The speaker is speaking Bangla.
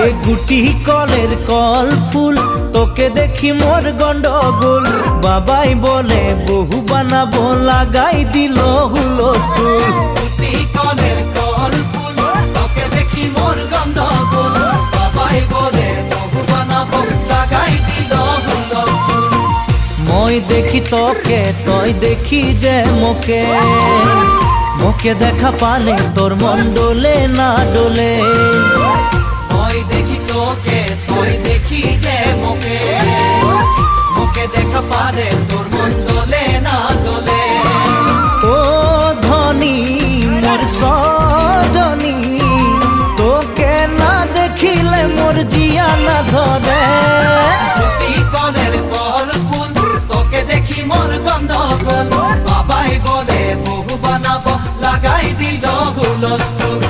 এ গুটি কলের কল ফুল তোকে দেখি মোর গন্ডগোল বাবাই বলে বহু বানাবো লাগাই দিল হুলস্থুল গুটি কলের কল ফুল তোকে দেখি মোর গন্ডগোল বাবাই বলে বহু বানাবো লাগাই দিল হুলস্থুল মই দেখি তোকে তই দেখি যে মোকে মোকে দেখা পানে তোর মন ডোলে না ডোলে মই দেখি তোকে তুই দেখি যে মোকে মোকে দেখা পারে তোর মন দোলে না দোলে ও ধনী মোর সজনী তোকে না দেখিলে মোর জিয়া না ধরে গুটি কলের কল ফুল তোকে দেখি মোর গন্ডগোল বাবাই বলে বহু বানাবো লাগাই দিল হুলস্থুল